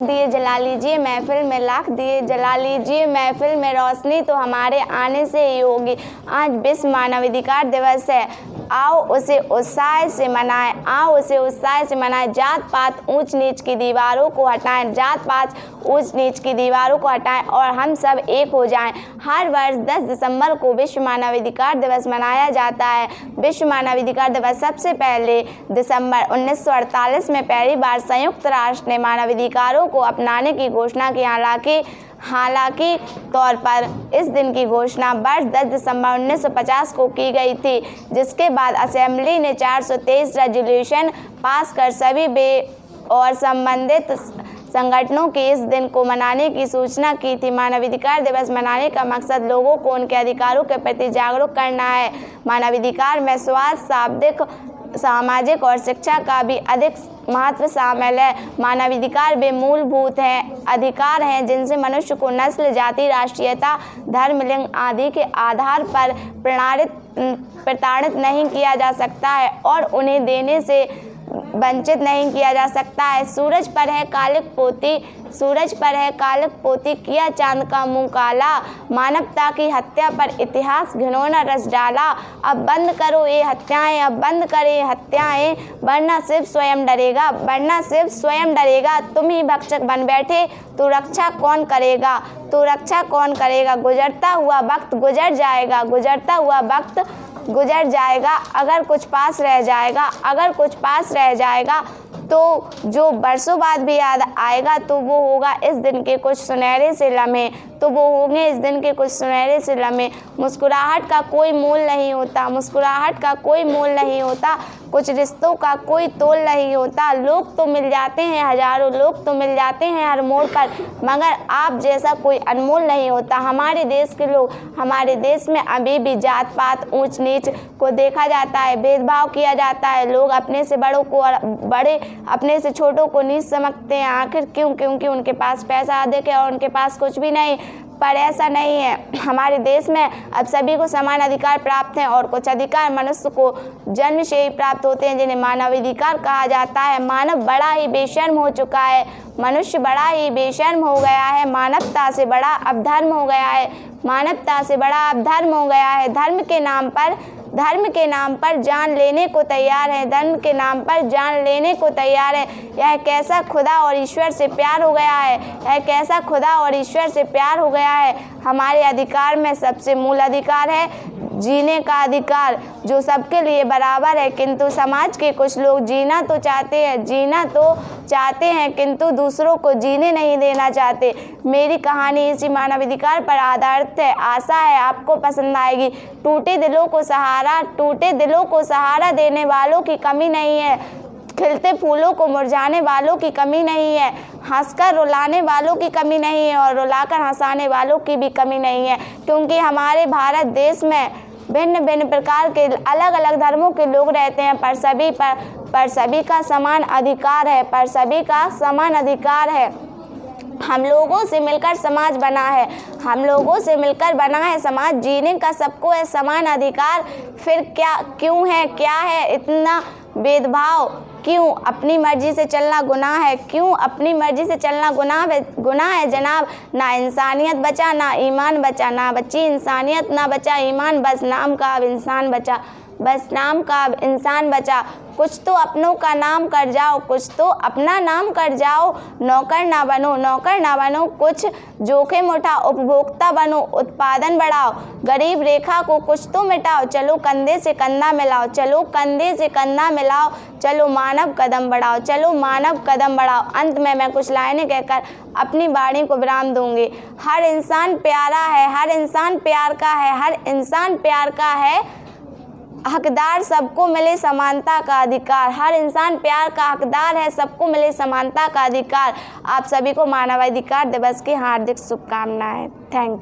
दिए जला लीजिए महफिल में, लाख दिए जला लीजिए महफिल में, रोशनी तो हमारे आने से ही होगी। आज विश्व मानवाधिकार दिवस है, आओ उसे उत्साह से मनाएं, आओ उसे उत्साह से मनाएं। जात पात ऊंच नीच की दीवारों को हटाएं, जात पात ऊंच नीच की दीवारों को हटाएं और हम सब एक हो जाएं। हर वर्ष 10 दिसंबर को विश्व मानवाधिकार दिवस मनाया जाता है। विश्व मानवाधिकार दिवस सबसे पहले दिसंबर 1948 में पहली बार संयुक्त राष्ट्र ने मानवाधिकारों को अपनाने की घोषणा की। हालांकि तौर पर इस दिन की घोषणा वर्ष 10 दिसंबर 1950 को की गई थी, जिसके बाद असेंबली ने 423 रेजोल्यूशन पास कर सभी और संबंधित संगठनों के इस दिन को मनाने की सूचना की थी। मानवाधिकार दिवस मनाने का मकसद लोगों को उनके अधिकारों के प्रति जागरूक करना है। मानवाधिकार में स्वास्थ्य, शाब्दिक, सामाजिक और शिक्षा का भी अधिक महत्व शामिल है। मानवाधिकार वे मूलभूत अधिकार हैं जिनसे मनुष्य को नस्ल, जाति, राष्ट्रीयता, धर्म, लिंग आदि के आधार पर प्रताड़ित नहीं किया जा सकता है और उन्हें देने से वंचित नहीं किया जा सकता है। सूरज पर है कालिक पोती, किया चांद का मुंह काला, मानवता की हत्या पर इतिहास घिनौना रस डाला। अब बंद करो ये हत्याएं, अब बंद करे ये हत्याएं, वरना सिर्फ स्वयं डरेगा। तुम ही भक्षक बन बैठे तो रक्षा कौन करेगा? गुजरता हुआ वक्त गुजर जाएगा, अगर कुछ पास रह जाएगा तो जो बरसों बाद भी याद आएगा तो वो होगा इस दिन के कुछ सुनहरे से लम्हे। मुस्कुराहट का कोई मोल नहीं होता, कुछ रिश्तों का कोई तोल नहीं होता। लोग तो मिल जाते हैं हजारों, लोग तो मिल जाते हैं हर मोड़ पर, मगर आप जैसा कोई अनमोल नहीं होता। हमारे देश में अभी भी जात पात, ऊंच नीच को देखा जाता है, भेदभाव किया जाता है। लोग अपने से बड़ों को और बड़े अपने से छोटों को नीच समझते हैं। आखिर क्यों? क्योंकि उनके पास पैसा अधिक है और उनके पास कुछ भी नहीं। पर ऐसा नहीं है। हमारे देश में अब सभी को समान अधिकार प्राप्त हैं और कुछ अधिकार मनुष्य को जन्म से ही प्राप्त होते हैं, जिन्हें मानवाधिकार कहा जाता है। मानव बड़ा ही बेशर्म हो चुका है, मनुष्य बड़ा ही बेशर्म हो गया है, मानवता से बड़ा अपधर्म हो गया है। धर्म के नाम पर जान लेने को तैयार है। यह कैसा खुदा और ईश्वर से प्यार हो गया है। हमारे अधिकार में सबसे मूल अधिकार है जीने का अधिकार, जो सबके लिए बराबर है। किंतु समाज के कुछ लोग जीना तो चाहते हैं किंतु दूसरों को जीने नहीं देना चाहते। मेरी कहानी इसी मानवाधिकार पर आधारित है। आशा है आपको पसंद आएगी। टूटे दिलों को सहारा देने वालों की कमी नहीं है, खिलते फूलों को मुरझाने वालों की कमी नहीं है, हंसकर रुलाने वालों की कमी नहीं है और रुलाकर हंसाने वालों की भी कमी नहीं है। क्योंकि हमारे भारत देश में भिन्न भिन्न प्रकार के अलग अलग धर्मों के लोग रहते हैं, पर सभी का समान अधिकार है। हम लोगों से मिलकर समाज बना है, समाज जीने का सबको है समान अधिकार। फिर क्या है इतना भेदभाव? क्यों? अपनी मर्जी से चलना गुनाह है जनाब। ना इंसानियत बचा, ना ईमान बचा, ना बची इंसानियत, ना बचा ईमान, बस नाम का अब इंसान बचा। कुछ तो अपनों का नाम कर जाओ, कुछ तो अपना नाम कर जाओ। नौकर ना बनो, कुछ जोखिम उठाओ, उपभोक्ता बनो, उत्पादन बढ़ाओ, गरीब रेखा को कुछ तो मिटाओ। चलो कंधे से कंधा मिलाओ, चलो मानव कदम बढ़ाओ। अंत में मैं कुछ लाइनें कहकर अपनी वाणी को विराम दूंगी। हर इंसान प्यारा है, हर इंसान प्यार का है, हकदार सबको मिले समानता का अधिकार। हर इंसान प्यार का हकदार है, सबको मिले समानता का अधिकार। आप सभी को मानवाधिकार दिवस की हार्दिक शुभकामनाएं। Thank you.